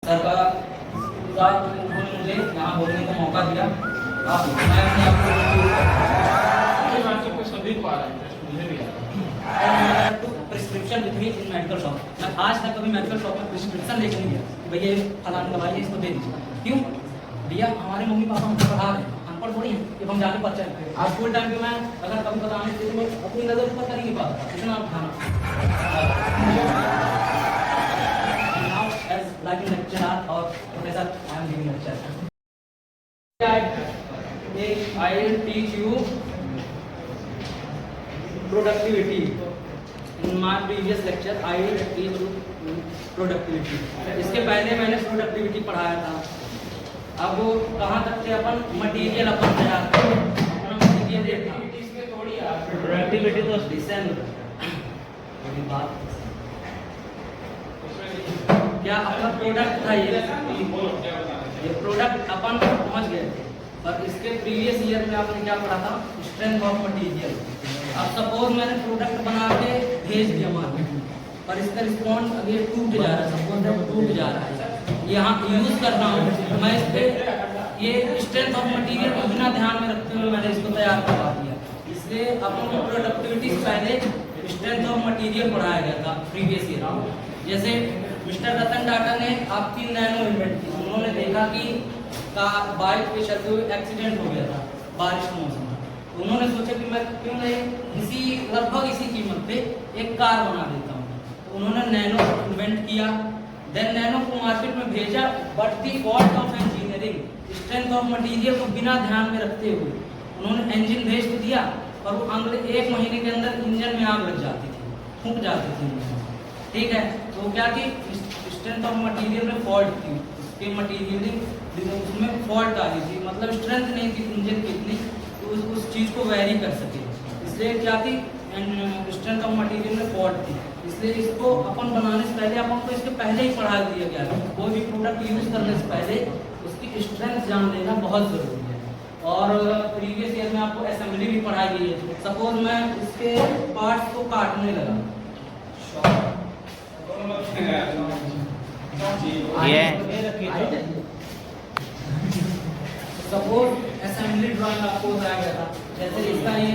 Sir का उन्होंने मुझे यहाँ बोलने का मौका दिया। मैं अपने आप को सभी को आ रहा है, मुझे भी आ रहा है। Prescription with me in medical shop. मैं आज तक कभी मेडिकल शॉप में प्रिस्क्रिप्शन लेके नहीं गया कि भैया फलानी दवाई है, इसको दे दीजिए। क्यों भैया, हमारे मम्मी पापा हमको पढ़ा रहे हैं, अनपढ़ थोड़ी हैं कि हम जाके पर्चा लिखें। आज स्कूल टाइम पे मैं अगर कभी बताने से मैं अपनी नज़र ऊपर कर ही नहीं पाता, इतना उठाना। As like a lecturer or professor, I am giving lecture. I will teach you productivity. In my previous lecture, I will teach you productivity. इसके पहले मैंने productivity पढ़ाया था। अब वो कहाँ तक थे अपन? मटीरियल अपन तैयार अपना मटीरियल देखा। इसमें थोड़ी आ प्रोडक्टिविटी तो डिसेंड बात क्या अपना प्रोडक्ट था। ये प्रोडक्ट अपन पहुंच गए थे, पर इसके प्रीवियस ईयर में आपने क्या पढ़ा था? Strength of material. अब सपोज मैंने प्रोडक्ट बना के भेज दिया मार्केट में, पर इसका रिस्पॉन्स अभी टूट जा रहा है। सपोज टूट जा रहा है, यहाँ यूज कर रहा हूँ मैं इस पर। ये स्ट्रेंथ ऑफ मटेरियल को बिना ध्यान में रखते हुए मैंने इसको तैयार करवा दिया। इसलिए अपन को प्रोडक्टिविटी से पहले स्ट्रेंथ ऑफ मटेरियल पढ़ाया गया था प्रीवियस ईयर में। जैसे मिस्टर रतन टाटा ने आपकी नैनो इन्वेंट की। उन्होंने देखा कि बाइक पे चलते हुए एक्सीडेंट हो गया था बारिश के मौसम में। तो उन्होंने सोचा कि मैं क्यों नहीं लगभग इसी कीमत पे एक कार बना देता हूँ। तो उन्होंने नैनो इन्वेंट किया, देन नैनो को मार्केट में भेजा। But the God of engineering, strength of material को बिना ध्यान में रखते हुए उन्होंने इंजन भेज तो दिया, और वो अगले 1 महीने के अंदर इंजन में आग लग जाती थी, फूंक जाती थी। ठीक है, तो क्या कि स्ट्रेंथ ऑफ मटेरियल में फॉल्ट थी, उसके मटेरियल उसमें फॉल्ट आ गई थी, मतलब स्ट्रेंथ नहीं थी इंजन की इतनी तो उस चीज़ को वेरी कर सके। इसलिए क्या थी? स्ट्रेंथ ऑफ मटेरियल में फॉल्ट थी। इसलिए इसको अपन बनाने से पहले अपन को इसके पहले ही पढ़ा दिया गया है। कोई भी प्रोडक्ट यूज करने से पहले उसकी स्ट्रेंथ जान लेना बहुत ज़रूरी है। और प्रीवियस ईयर में आपको असेंबली भी पढ़ाई गई है। सपोज मैं इसके पार्ट्स को काटने लगा, सपोज असेंबली ड्राइंग आपको बताया गया था। जैसे इसका ये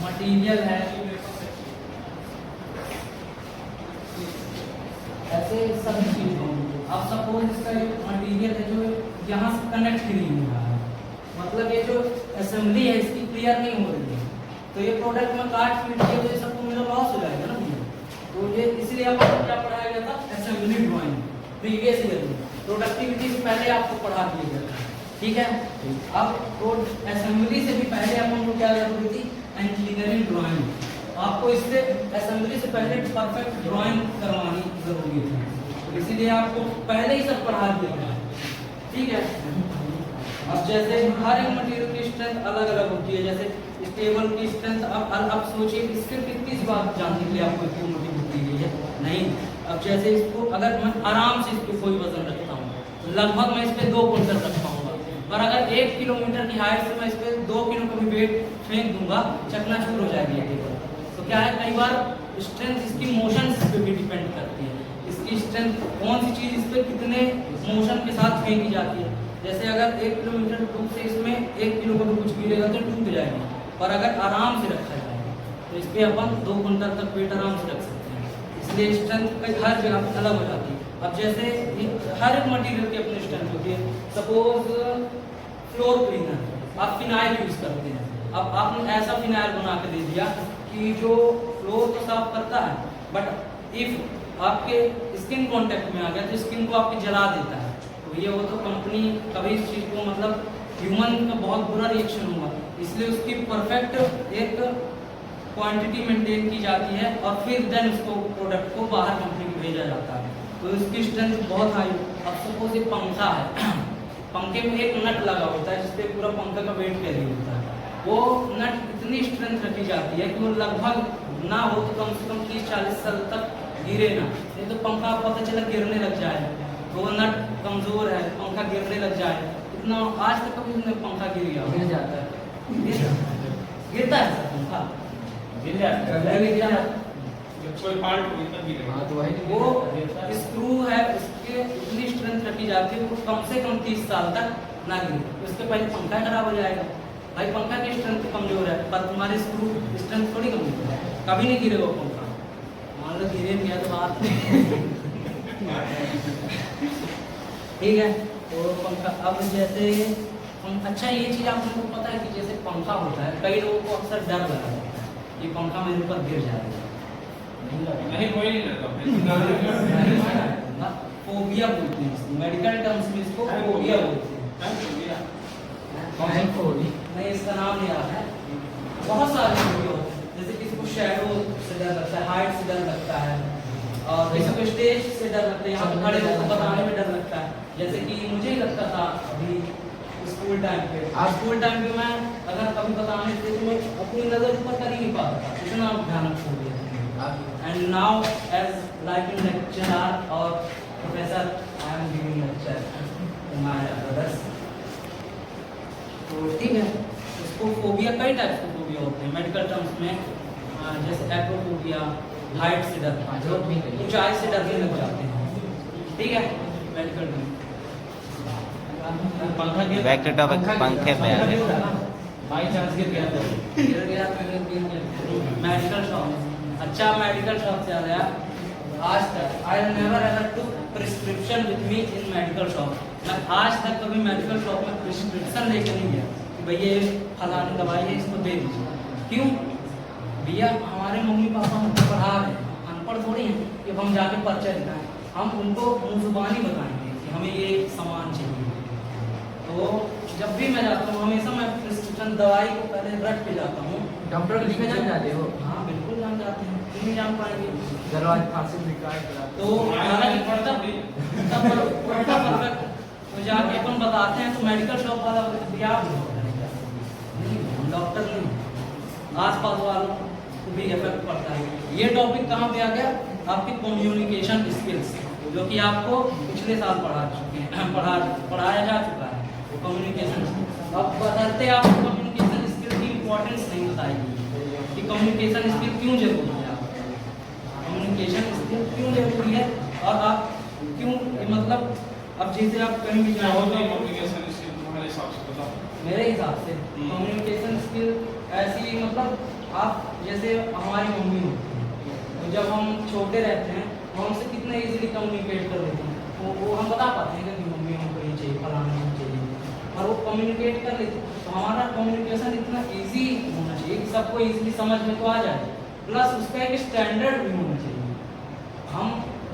मटेरियल है, ऐसे सभी चीज। अब सपोज इसका ये मटेरियल है जो यहाँ से कनेक्ट ही नहीं हो रहा है, मतलब ये जो असेंबली है इसकी क्लियर नहीं हो रही है। तो ये प्रोडक्ट में काट पीट के तो सबको मेरा लॉस हो जाएगा ना। तो ये इसलिए आपको क्या पढ़ाया गया था? असेंबली ड्राइंग प्रीवियस ईयर में। प्रोडक्टिविटी से पहले आपको पढ़ा दिया गया था। ठीक है, अब असेंबली से भी पहले अपन को क्या जरूरी थी? Engineering drawing. आपको इससे असेंबली से पहले परफेक्ट ड्राइंग करवानी जरूरी थी, इसीलिए आपको पहले ही सब पढ़ा दिया गया। ठीक है, अब जैसे हर एक मटेरियल की स्ट्रेंथ अलग अलग होती है। जैसे इस टेबल की स्ट्रेंथ अब सोचिए इसके कितनी बात जानने के लिए आपको क्यों मोटी होती है? नहीं। अब जैसे इसको अगर मैं आराम से इसको कोई वजन रखता हूँ तो लगभग मैं इस पर 2 क्विंटल रख पाऊंगा, पर अगर 1 किलोमीटर की हाइट से मैं इस पर 2 किलो का भी वेट फेंक दूंगा, चकनाचूर हो जाएगी ये टेबल। तो क्या है, कई बार स्ट्रेंथ इसकी मोशन पे भी डिपेंड करती है। इसकी स्ट्रेंथ कौन सी चीज़ इस पर कितने मोशन के साथ फेंकी जाती है। जैसे अगर 1 किलोमीटर दूर से इसमें 1 किलो का भी कुछ गिरेगा तो टूट जाएगा, पर अगर आराम से रखा जाएगा तो इस पर अपन 2 क्विंटल तक वेट आराम से रख सकते हैं। इसलिए स्ट्रेंथ हर जगह पर अलग हो जाती है। अब जैसे हर एक मटेरियल की अपनी स्ट्रेंथ होती है। सपोज फ्लोर क्लीनर आप फिनाइल यूज करते हैं। अब आपने ऐसा फिनाइल बना के दे दिया कि जो फ्लोर को साफ करता है, बट इफ आपके स्किन कांटेक्ट में आ गया तो स्किन को आपकी जला देता है। तो ये वो तो कंपनी कभी इस चीज़ को मतलब ह्यूमन का बहुत बुरा रिएक्शन होगा, इसलिए उसकी परफेक्ट एक क्वांटिटी मेंटेन की जाती है और फिर देन उसको प्रोडक्ट को बाहर कंपनी को भेजा जाता है। तो इसकी स्ट्रेंथ बहुत हाई। अब सपोज एक पंखा है, पंखे में एक नट लगा होता है जिसपे पूरा पंखा का वेट कैरी होता है। वो नट इतनी स्ट्रेंथ रखी जाती है कि वो लगभग ना हो तो कम से कम 30-40 साल तक गिरे ना। नहीं तो पंखा पता चला गिरने लग जाए, तो वो नट कमजोर है, पंखा गिरने लग जाए। इतना आज तक कभी पंखा गिर गया? गिर जाता है, गिरता है सर पंखा, गिर जाता है। कोई फॉल्ट हुई तब गिरेगा। हाँ तो वही वो स्क्रू है, उसके इतनी स्ट्रेंथ जाती है वो कम से कम 30 साल तक ना गिरे। उसके पहले पंखा खराब हो जाएगा, भाई पंखा की स्ट्रेंथ कमजोर है, पर तुम्हारे स्क्रू स्ट्रेंथ थोड़ी कमजोर है, कभी नहीं गिरेगा वो पंखा। मान लो गिरे नहीं है तो बात ठीक है। तो पंखा अब जैसे अच्छा ये चीज़ आप लोगों को पता है कि जैसे पंखा होता है, कई लोगों को अक्सर डर लगा रहता है कि पंखा मेरे ऊपर गिर जाएगा। नहीं कोई नहीं लगता। फोबिया बोलते हैं इसको, मेडिकल टर्म्स में इसको फोबिया बोलते हैं। नहीं इसका नाम नहीं आता है, बहुत सारे फोबिया होते हैं। जैसे किसी को शैडो से डर लगता है, हाइट से डर लगता है, और किसी को स्टेज से डर लगता है, यहाँ पे खड़े होकर बताने में डर लगता है। जैसे कि मुझे ही लगता था अभी स्कूल टाइम पे, स्कूल टाइम पे मैं अगर कभी बताने थे तो मैं अपनी नज़र ऊपर कर ही नहीं पाता था, इतना भयानक फोबिया था। And now as like in lecturer और professor I am giving lecture to my brothers. तो ठीक है, इसको फोबिया कई टाइप्स के फोबिया होते हैं मेडिकल टर्म्स में, जैसे एक्रोफोबिया, हाइट से डर, ऊंचाई से डरने लग जाते हैं, ठीक है मेडिकल टर्म। पंखा गिर बैक टू टॉपिक, पंखे पे आ गए। बाई चांस गिर गया तो मेडिकल शॉप, अच्छा मेडिकल शॉप से आ गया। आज तक I never ever to prescription with me in medical shop. मैं आज तक कभी मेडिकल शॉप में प्रिस्क्रिप्शन लेकर नहीं गया कि भैया ये फलानी दवाई है इसको दे दीजिए। क्यों भैया, हमारे मम्मी पापा हमको पढ़ा रहे हैं, अनपढ़ थोड़ी हैं कि हम जाके पर्चा दिखाएं, हम उनको मुँह जुबानी बताएंगे कि हमें ये सामान चाहिए। तो जब भी मैं जाता हूँ हमेशा मैं प्रिस्क्रिप्शन दवाई को पहले रट के जाता हूँ। डॉक्टर को लिखने जान जाते हो? हाँ बिल्कुल जान जाते हैं, क्यों नहीं जान पाएंगे। दरवाजे फांसी निकाल तो परफेक्ट तो जाके अपन बताते हैं तो मेडिकल शॉप वाला भैया हम डॉक्टर नहीं, आस पास वालों को भी इफेक्ट पड़ता है। ये टॉपिक कहाँ पे आ गया, आपकी कम्युनिकेशन स्किल्स, जो कि आपको पिछले साल पढ़ाया जा चुका है। कम्युनिकेशन अब बदलते आपको कम्युनिकेशन स्किल की इम्पोर्टेंस नहीं बताएगी कि कम्युनिकेशन स्किल क्यों जरूरी है, कम्युनिकेशन स्किल क्यों जरूरी है, और आप क्यों मतलब अब जैसे आप कहीं भी क्या होता है जाओगे, कम्युनिकेशन स्किल तुम्हारे हिसाब से बताओ। मेरे हिसाब से कम्युनिकेशन स्किल ऐसी मतलब आप जैसे हमारी मम्मी होती है, तो जब हम छोटे रहते हैं वो हमसे कितना इजीली कम्युनिकेट कर लेते हैं, वो हम बता पाते हैं कि मम्मी हमको ये चाहिए, फलाना चाहिए, और वो कम्युनिकेट कर लेते हैं। तो हमारा कम्युनिकेशन इतना इजी होना चाहिए कि सबको इजीली समझ में तो आ जाए, प्लस उसका एक स्टैंडर्ड भी होना चाहिए। हम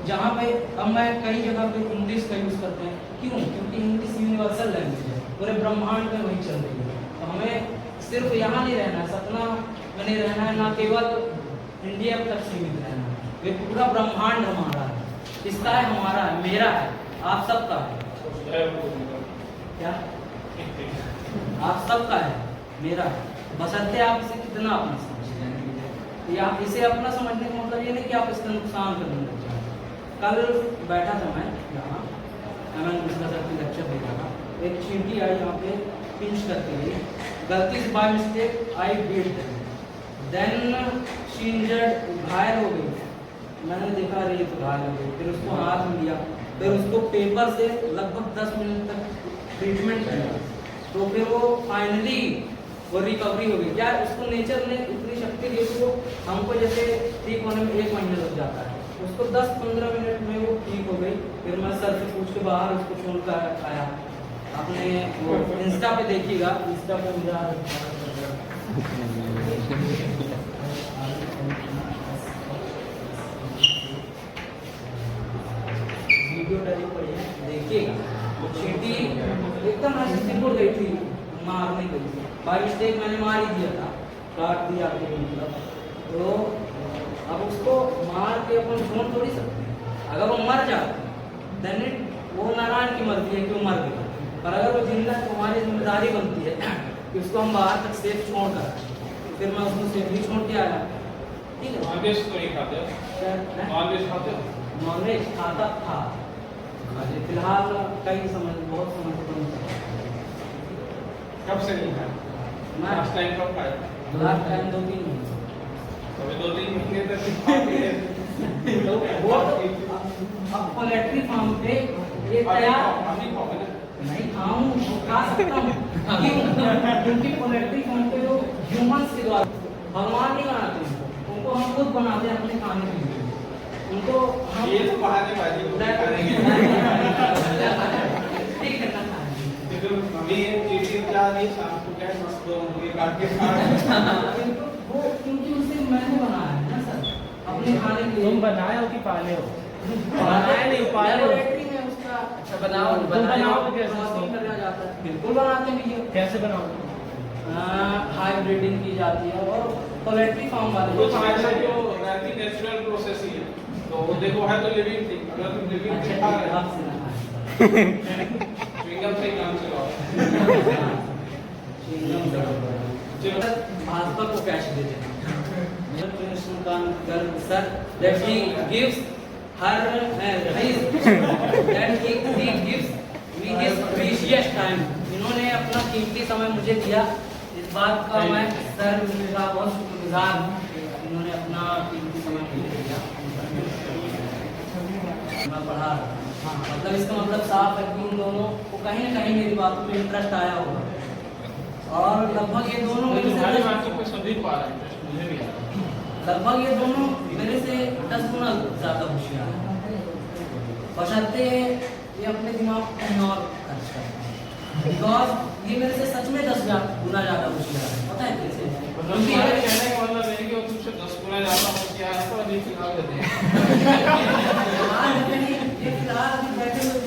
जहाँ पे अब मैं कई जगह पे इंग्लिश का यूज़ करते हैं, क्यों? क्योंकि इंग्लिश यूनिवर्सल लैंग्वेज है, पूरे ब्रह्मांड में वही चल रही है। तो हमें सिर्फ यहाँ नहीं रहना है, सपना में नहीं रहना है, ना केवल इंडिया तक सीमित रहना है, ये पूरा ब्रह्मांड हमारा है, इसका है, हमारा है, मेरा है, आप सबका है। क्या आप सबका है, मेरा है, बशर्ते आप इसे कितना अपना समझ जाएंगे। या इसे अपना समझने का मतलब ये नहीं कि आप इसका नुकसान करने लग जाए। कल बैठा था मैं यहाँ, मैंने दूसरा सर की लेक्चर देखा था, एक चींटी आई यहाँ पे पिंच करके गई, गलती से by mistake I beat then she injured, घायल हो गई। मैंने देखा अरे ये तो घायल हो गई, फिर उसको हाथ में लिया, फिर उसको पेपर से लगभग 10 मिनट तक ट्रीटमेंट किया, तो फिर वो फाइनली वो रिकवरी हो गई। क्या उसको नेचर ने इतनी शक्ति दी, तो हमको जैसे ठीक होने में 1 महीना लग जाता है, उसको 10-15 मिनट में वो ठीक हो गई। फिर मैं सर से पूछ के बाहर उसको छोड़ कर आया। आपने वो इंस्टा पे देखिएगा, इंस्टा पे मेरा वीडियो डाली पड़ी है, देखिएगा। वो चींटी एकदम ऐसे सिकुड़ गई थी, मारने गई थी, बाय मिस्टेक मैंने मार ही दिया था, काट दिया मतलब। तो अब उसको मार के अपन छोड़ थोड़ी सकते हैं। अगर वो मर जाता देन इट वो नारायण की मर्जी है कि वो मर गया, पर अगर वो जिंदा है तो हमारी जिम्मेदारी बनती है कि उसको हम बाहर तक सेफ छोड़ कर, फिर मैं उसको सेफली छोड़ के आया। ठीक है, नॉनवेज तो नहीं खाते हो? नॉनवेज खाते हो? नॉनवेज खाता था, फिलहाल कई समय बहुत समय से बंद था। कब से नहीं खाया? मैं लास्ट टाइम कब खाया? लास्ट टाइम 2-3 महीने। अभी 2-3 महीने तक खाते हैं। तो वो अब पोल्ट्री फार्म पे ये तैयार नहीं खाऊं वो खा सकता हूँ क्यों? क्योंकि पोल्ट्री फार्म पे जो ह्यूमंस के द्वारा भगवान नहीं बनाते हैं, उनको हम खुद बनाते हैं अपने खाने के लिए। उनको हम ये तो बहानेबाजी को दिखाने के ठीक है ना अभी ये चीटी क्या नहीं शाम को क्या मस्त दो मुर्गे काट के खा वो क्योंकि उसे मैंने बनाया है ना सर अपने खाने के लिए। तुम बनाए हो कि पाले हो? बनाया नहीं, पाले हो। लैबोरेटरी में उसका अच्छा, बनाओ, तुम बनाओ बनाओ तो कैसे प्रोसेसिंग करना जाता है, बिल्कुल बनाते हैं भैया। कैसे बनाओगे? हाई ब्रीडिंग की जाती है और पोल्ट्री फार्म वाले कुछ ऐसा जो रहती नेचुरल प्रोसेस ही है, तो वो देखो है तो लिविंग थिंग, अगर तुम लिविंग अच्छा थिंग खा ठीक है, रहे हो आपसे ना च्युइंगम से ही काम चलाओ। चलो भाजपा को कैश दे देना sir that he gives her that he gives me his precious time। इन्होंने अपना कीमती समय मुझे दिया, इस बात का मैं सर का बहुत शुक्रगुजार हूँ। इन्होंने अपना कीमती समय मुझे दिया, मैं पढ़ा रहा था। मतलब इसका मतलब साफ है कि उन दोनों को कहीं ना कहीं मेरी बातों में इंटरेस्ट आया होगा और लगभग ये दोनों मेरे तुम्हारी से बातों को समझ पा रहे हैं, मुझे भी आ रहा है। लगभग ये दोनों मेरे से 10 गुना ज्यादा होशियार हैं, बशर्ते ये अपने दिमाग को कहीं और खर्च करते हैं। बिकॉज ये मेरे से सच में 10 गुना ज्यादा होशियार है, पता है कैसे? क्योंकि तुम्हारे अगर- कहने का मतलब है कि वो तुमसे 10 गुना ज्यादा होशियार है, तो अभी फिलहाल देते हैं। ये फिलहाल अभी बैठे हुए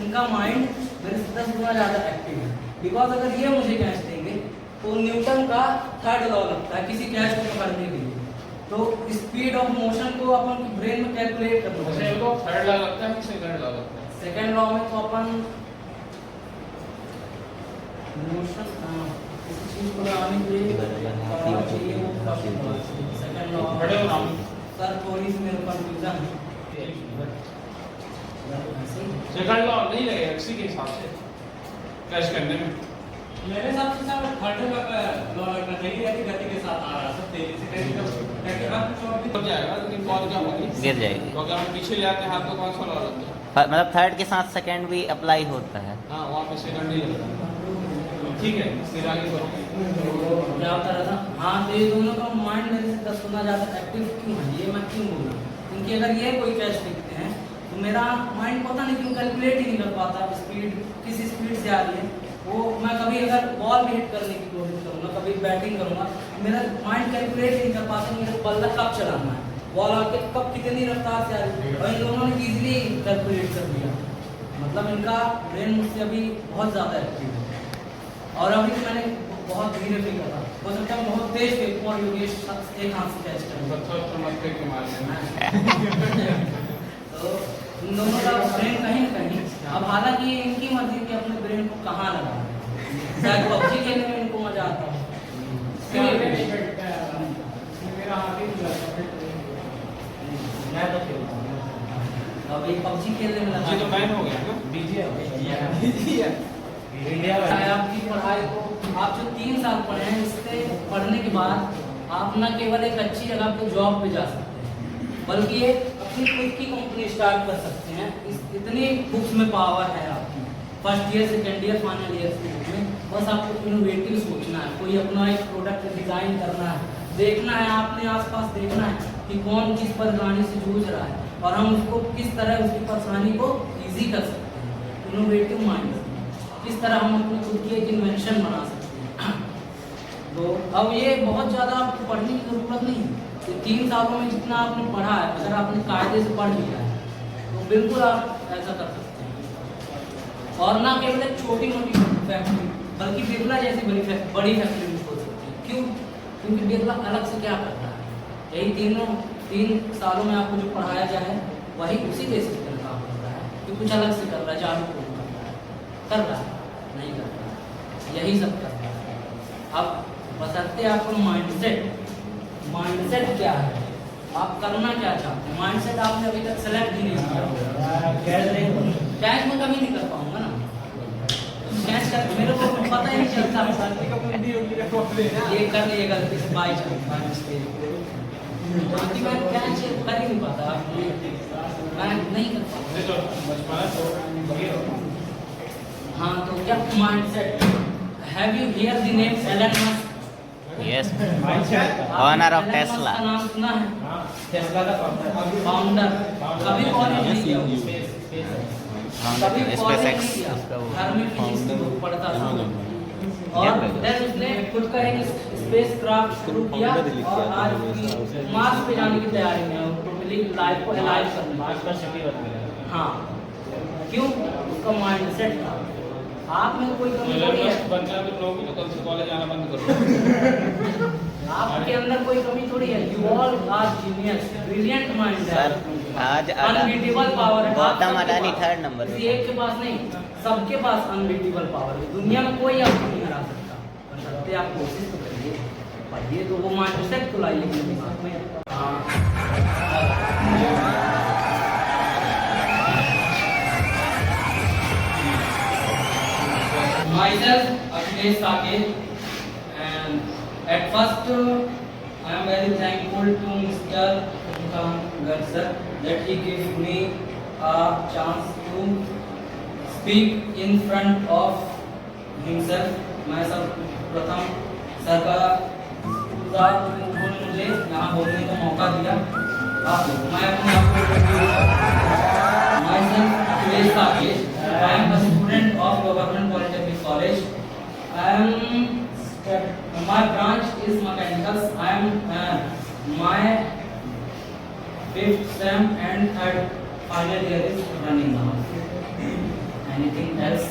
इनका माइंड मेरे से 10 गुना ज्यादा एक्टिव है। बिकॉज अगर ये मुझे कैच देंगे तो न्यूटन का थर्ड लॉ लगता है किसी कैच को पकड़ने के लिए, तो स्पीड ऑफ मोशन को अपन ब्रेन में कैलकुलेट करना वैसे है। वो तो थर्ड लॉ लगता है, सेकंड लॉ लगता है। सेकेंड लॉ में तो अपन मोशन किसी चीज को लगाने के लिए करना चाहिए वो सेकेंड लॉ। खड़े हो राम। सर थोड़ी सी मेरे कंफ्यूजन है। सेकंड लॉ नहीं लगेगा किसी के हिसाब से कैश करने में। मेरे हिसाब से सर थर्ड लॉ लगना चाहिए कि गति के साथ आ रहा है, सब तेजी से हो जाएगा, लेकिन कॉल क्या होगी? गिर जाएगी। तो अगर हम पीछे ले आते हैं तो कौन सा लॉ लगता है? मतलब थर्ड के साथ सेकंड भी अप्लाई होता है। हाँ, वहाँ पे सेकंड ही लगता है। ठीक है, फिर आगे बढ़ो। क्या होता रहता? हाँ, तो ये दोनों का माइंड मेरे से 10 गुना ज्यादा एक्टिव क्यों है, ये मैं क्यों बोल रहा हूँ? क्योंकि अगर ये कोई कैच देखते हैं तो मेरा माइंड पता नहीं क्यों कैलकुलेट ही नहीं कर पाता स्पीड किस स्पीड से आ रही है। वो मैं कभी अगर बॉल भी हिट करने की कोशिश करूँगा, कभी बैटिंग करूँगा, मेरा माइंड कैलकुलेट ही नहीं कर पाता कि मेरे बल्ला कब चलाना है, बॉल आके कब कितनी रफ्तार से आ रही है। और इन दोनों ने इजीली कैलकुलेट कर दिया, मतलब इनका ब्रेन मुझसे अभी बहुत ज़्यादा एक्टिव है। और अभी तो मैंने बहुत धीरे फील करा, हो सकता है बहुत तेज फेंकूँ और योगेश एक हाथ से कैच करूँ। पत्थर मत फेंक के मारने। तो इन दोनों का ब्रेन कहीं ना कहीं, अब हालांकि इनकी मर्जी कि अपने ब्रेन को कहाँ लगाना है। शायद पबजी खेलने में इनको मजा आता है। मैं तो खेलता हूँ। अब ये पबजी खेलने में लगा ये तो बैन हो गया ना? इंडिया में आपकी पढ़ाई को आप जो 3 साल पढ़े हैं, इससे पढ़ने के बाद आप न केवल एक अच्छी जगह पे जॉब पे जा सकते हैं, बल्कि एक अपनी खुद की कंपनी स्टार्ट कर सकते हैं। इतनी बुक्स में पावर है आपकी, first year, second year, final year की बुक में। बस आपको इनोवेटिव सोचना है, कोई अपना एक प्रोडक्ट डिजाइन करना है, देखना है आपने आसपास, देखना है कि कौन किस परेशानी से जूझ रहा है और हम उसको किस तरह उसकी परेशानी को ईजी कर सकते हैं। इनोवेटिव माइंड, किस तरह हम अपनी खुद की एक इन्वेंशन बना सकते हैं। तो अब ये बहुत ज़्यादा आपको पढ़ने की ज़रूरत नहीं है। तो 3 सालों में जितना आपने पढ़ा है, अगर आपने कायदे से पढ़ लिया है तो बिल्कुल आप ऐसा कर सकते हैं। और ना केवल एक छोटी मोटी फैक्ट्री, बल्कि बिरला जैसी बड़ी फैक्ट्री भी हो सकती है। क्यों? क्योंकि बिरला अलग से क्या करता है, यही 3 सालों में आपको जो पढ़ाया जाए वही उसी बेसिस पर काम करता है कि कुछ अलग से कर रहा है, चालू कर रहा है, नहीं कर रहा है, यही सब कर रहा है। अब बशर्ते आपको माइंडसेट क्या है, आप करना क्या चाहते हैं, माइंडसेट आपने अभी तक सेलेक्ट ही नहीं किया। कैच में कभी नहीं कर पाऊंगा ना, कैच कर मेरे को पता ही नहीं चलता ये कर लिए गलती से बाई चांस, बाकी मैं कैच कर ही नहीं पाता। मैं नहीं कर पाता। नहीं तो बचपना तो बढ़िया होगा। हाँ तो क्या mindset, have you hear the name Elon Musk? Yes, mindset owner of Elon Musk Tesla. का नाम सुना है? हाँ टेस्ला का फाउंडर। कभी कॉलेज नहीं किया वो। कभी स्पेस कॉलेज एक्स नहीं किया, उसका वो घर में फिजिक्स की बुक पढ़ता था। और Yeah. देन उसने खुद का एक स्पेस क्राफ्ट शुरू किया और आज मार्स पे जाने की तैयारी में है। वो टोटली लाइफ को एलाइव करने मार्च पर सिटी बन गया। हाँ, क्यों? उसका माइंडसेट था। आप में कोई कमी थोड़ी है, बन गया तो लोग तो कल से कॉलेज आना बंद करो। आपके अंदर कोई कमी थोड़ी है। You all are genius, brilliant mind है। सर, आज अनबीटेबल पावर है। गौतम सबके अडानी पास- थर्ड नंबर किसी पे। एक के पास नहीं, सबके पास अनबीटेबल पावर है। दुनिया में कोई आपको नहीं हरा सकता। बशर्ते आप कोशिश तो करिए, पढ़िए तो वो माइंडसेट तो लाइए अपने दिमाग में। Myself, Akhilesh Saket, and at first I am very thankful to Mr. Gansar that he gave me a chance to speak in front of himself. मैं सब प्रथम सर का उन्होंने मुझे यहाँ बोलने का मौका दिया। मैं अपने आप को myself Akhilesh Saket, I am a student of Government Polytechnic College. My branch is mechanicals. I am my 5th sem and third final year is running now. Anything else?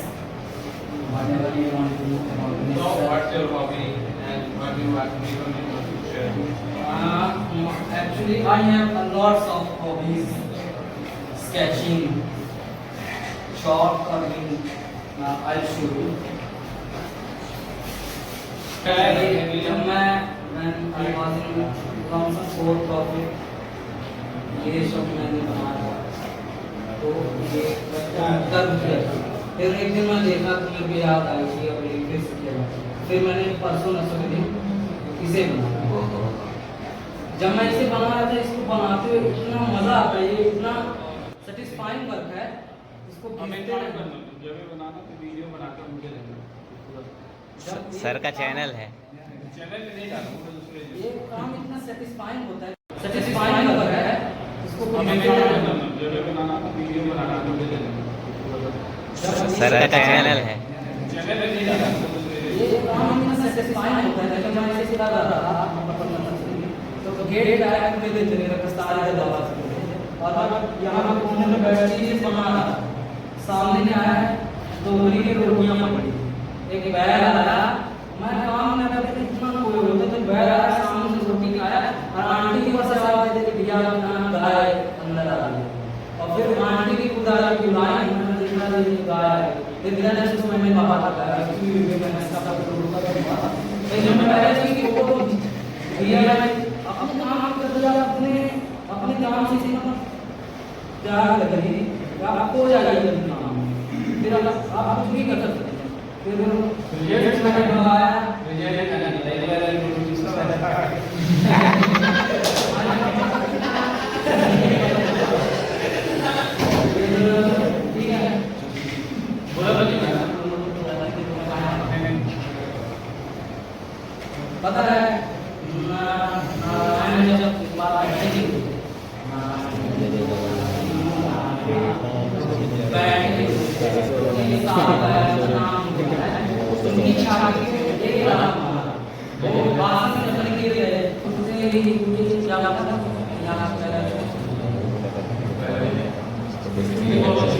Whatever you want to know about So this? what's your hobby and what you want to become in the future? Actually, I have a lots of hobbies. Sketching, chalk carving. I'll show you. जब मैं I was in 2004 profit, ये सब मैंने बनाया। तो ये कर दिया। फिर एक दिन मैं देखा तो मेरे को याद आई कि अब ये फिर से किया। फिर मैंने परसों नसों के दिन इसे बनाया। जब मैं इसे बना रहा था, इसको बनाते हुए इतना मजा आता है, ये इतना सेटिस्फाइंग वर्क है। इसको हमें खींचते काम रहना। करना तो जब भी बनाना तो वीडियो बनाकर मुझे देना। सर का चैनल है। चैनल पे नहीं डालूंगा दूसरे ये काम इतना सेटिस्फाइंग होता है, सेटिस्फाइंग वर्क है। इसको हमें खींचते काम रहना। करना जब भी बनाना तो वीडियो बनाकर मुझे देना। सर का चैनल है। चैनल पे नहीं डालूंगा दूसरे ये काम इतना सेटिस्फाइंग होता है। जब मैं इसे कर रहा था तो गेट आया कि मेरे दिल में प्रस्ताव है दवा से। और अब यहाँ पे कोने में बैठ के ये बना रहा था। सामने ने आया है, दो गोली की रोटियां पड़ी, एक बैग आया। मैं काम न करके इतना कोई होता तो बैग आया, सामने से रोटी खाया और आंटी की पास आवाज दे दी भैया गाय अंदर आ गई। और फिर आंटी की खुदा की बुलाई, मैंने देखा ये गाय है। फिर बिना ने उसमें मैंने बाहर लगाया कि मैं इसका सब रोका दूंगा। फिर जब मैं पहले की वो भैया मैं अपने काम करते जा अपने काम से सीखना क्या लगी आपको हो जाएगा ये काम। फिर आप कुछ भी कर सकते हैं। फिर रिजल्ट मैंने बनाया, ठीक है पता है मैंने जब बात आई थी चैनल